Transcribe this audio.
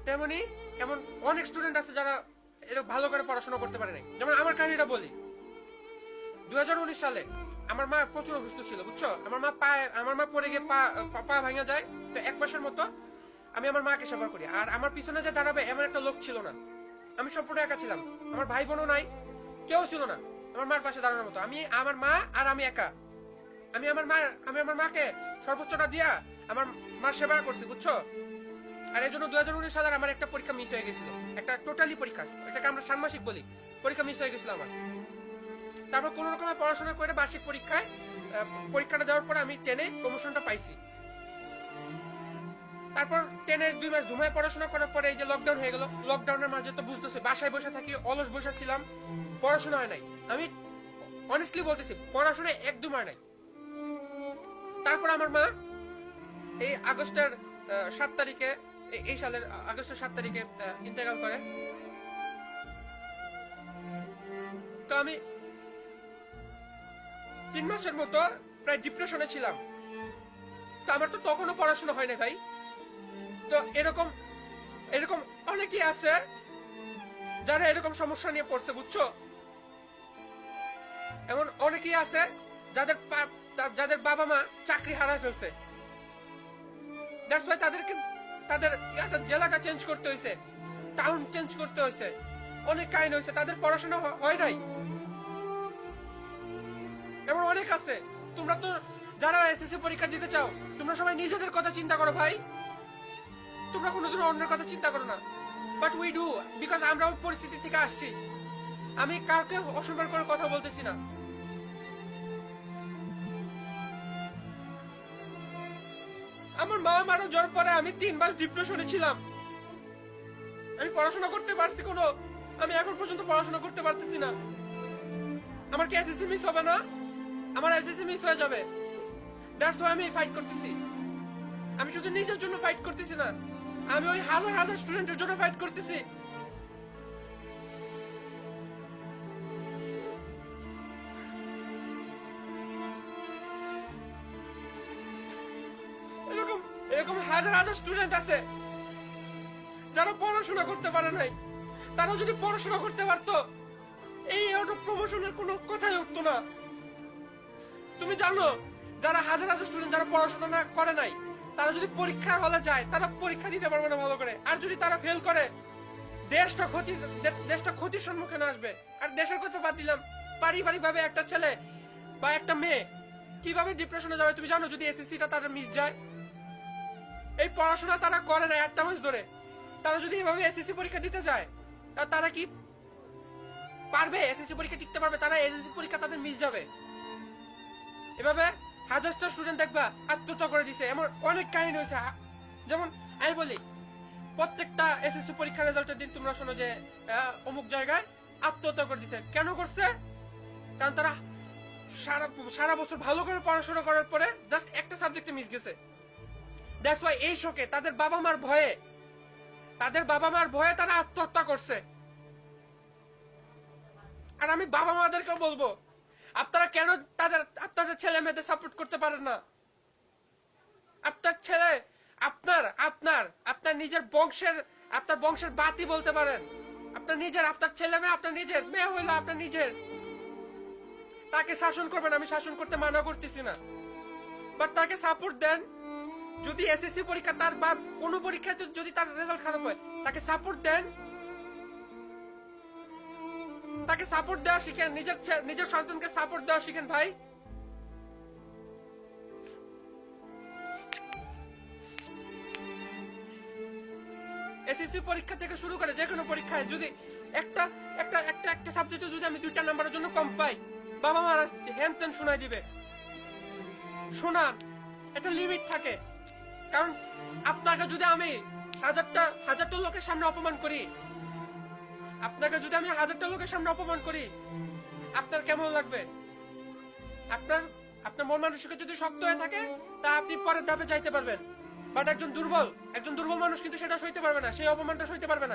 তেমনি এমন অনেক স্টুডেন্ট আছে যারা এরকম ভালো করে পড়াশোনা করতে পারে নাই। যেমন আমার কাহিনীটা বলি, 2019 সালে আমার মা প্রচুর অসুস্থ ছিল, বুঝছো। আমার মা পড়ে গিয়ে পা ভাঙা যায়। তো 1 মাসের মতো আমি আমার মাকে সেবা করি। আর আমার পিছনে যে দাঁড়াবে এমন একটা লোক ছিল না। আমি সম্পূর্ণ একা ছিলাম, আমার ভাই বোনও নাই, কেউ ছিল না আমার মার পাশে দাঁড়ানোর মতো। আমি, আমার মা আর আমি একা। আমি আমার মাকে সর্বোচ্চটা দিয়া আমার মার সেবা করছি, বুঝছো। আর এই জন্য 2019 সালে আমার একটা পরীক্ষা মিস হয়ে গেছিল, একটা টোটালি পরীক্ষা, এটাকে আমরা ষান্মাসিক বলি, পরীক্ষা মিস হয়ে গেছিল আমার। তারপর কোন রকমে পড়াশোনা করে বার্ষিক পরীক্ষাটা দেওয়ার পর আমি 10-এ প্রমোশনটা পাইছি। তারপর 10-এ 2 মাস ধুমায় পড়াশোনা করার পরে এই যে লকডাউন হয়ে গেল। লকডাউনের মাঝে তো বুঝতেছি, বাসায় বসে থাকি, অলস বসে ছিলাম, পড়াশোনা হয় নাই। আমি অনেস্টলি বলতেছি, পড়াশোনা একদম হয় নাই। তারপর আমার মা এই আগস্টের 7 তারিখে, এই সালের আগস্টের 7 তারিখে ইন্তেকাল করে। তো আমি 3 মাসের মতো প্রায় ডিপ্রেশনে ছিলাম। তো আমার তো তখনও পড়াশোনা হয় না ভাই। তো এরকম অনেকেই আছে যারা এরকম সমস্যা নিয়ে পড়ছে, বুঝছো। এমন অনেকেই আছে যাদের বাবা মা চাকরি হারায় ফেলছে। দ্যাটস ওয়াই তাদের জেলাটা চেঞ্জ করতে হয়েছে, টাউন চেঞ্জ করতে হয়েছে, অনেক কাহিনী হয়েছে, তাদের পড়াশোনা হয় নাই। এমন অনেক আছে। তোমরা তো যারা এসএসসি পরীক্ষা দিতে চাও, তোমরা সবাই নিজেদের কথা চিন্তা করো ভাই, তোমরা কোনোদিন অন্যের কথা চিন্তা করো না। বাট উই ডু, বিকজ আমরা ওই পরিস্থিতি থেকে আসছি। আমি কাউকে অসম্মান করে কথা বলতেছি না। আমার মা মারা যাওয়ার পরে আমি 3 মাস ডিপ্রেশনে ছিলাম। আমি পড়াশোনা করতে পারছি আমি এখন পর্যন্ত পড়াশোনা করতে পারতেছি না। আমার কি এসএসসি মিস হবে না? আমার এসএসসি মিস হয়ে যাবে। দ্যাটস ওয়াই আমি ফাইট করতেছি। আমি শুধু নিজের জন্য ফাইট করতেছি না, আমি ওই হাজার হাজার স্টুডেন্টের জন্য ফাইট করতেছি। এরকম হাজার হাজার স্টুডেন্ট আছে যারা পড়াশোনা করতে পারে নাই। তারা যদি পড়াশোনা করতে পারতো, এই অটো প্রমোশনের কোনো কথাই উঠতো না। তুমি জানো, যারা হাজার হাজার স্টুডেন্ট যারা পড়াশোনা না করে নাই, তারা যদি পরীক্ষার হলে যায়, তারা পরীক্ষা দিতে পারবে না ভালো করে। আর যদি তারা ফেল করে, দেশটা ক্ষতির সম্মুখীন আসবে। আর দেশের কথা বাদ দিলাম, পারিবারিক ভাবে একটা ছেলে বা একটা মেয়ে কিভাবে ডিপ্রেশনে যাবে তুমি জানো, যদি এসএসসিটা তারা মিস যায়। এই পড়াশোনা তারা করে না 1 মাস ধরে, তারা যদি এভাবে এসএসসি পরীক্ষা দিতে যায়, তারা কি পারবে এসএসসি পরীক্ষা টিকতে পারবে? তারা এসএসসি পরীক্ষা তাদের মিস যাবে। এভাবে হাজারটা স্টুডেন্ট দেখবা আত্মহত্যা করে দিছে। এমন অনেক কাহিনী হয়েছে। যেমন আমি বলি, প্রত্যেকটা এসএসসি পরীক্ষার রেজাল্টের দিন তোমরা শোনো যে অমুক জায়গায় আত্মহত্যা করে দিছে। কেন করছে? কারণ তারা সারা বছর ভালো করে পড়াশোনা করার পরে জাস্ট একটা সাবজেক্টে মিস গেছে। দ্যাটস ওয়াই এই শোকে তাদের বাবা মার ভয়ে তারা আত্মহত্যা করছে। আর আমি বাবা মাদেরকেও বলবো, আপনারা কেন আপনাদের ছেলে মেয়েদের সাপোর্ট করতে পারেন না? আপনার ছেলে আপনার নিজের বংশের বাতি বলতে পারেন। আপনার ছেলে মেয়ে আপনার নিজের মেয়ে হইলো আপনার নিজের। তাকে শাসন করবেন, আমি শাসন করতে মানা করতেছি না, বাট তাকে সাপোর্ট দেন। যদি এসএসসি পরীক্ষা তার বা কোনো পরীক্ষাতে যদি তার রেজাল্ট খারাপ হয়, তাকে সাপোর্ট দেন, তাকে সাপোর্ট দেওয়া শিখেন, নিজের সন্তানকে সাপোর্ট দেওয়া শিখেন ভাই। এসএসসি পরীক্ষা থেকে শুরু করে যে কোনো পরীক্ষায় যদি একটা সাবজেক্টে যদি আমি 2টা নাম্বারের জন্য কম পাই, বাবা মারা হ্যান ত্যান শোনাই দিবে। শোনান, একটা লিমিট থাকে। কারণ আপনাকে যদি আমি হাজারটা লোকের সামনে অপমান করি, আপনার কেমন লাগবে? আপনার মন মানসিকতা যদি শক্ত হয়ে থাকে, তা আপনি পরের ধাপে যাইতে পারবেন। বাট একজন দুর্বল মানুষ কিন্তু সেটা সইতে পারবে না, সেই অপমানটা সইতে পারবে না।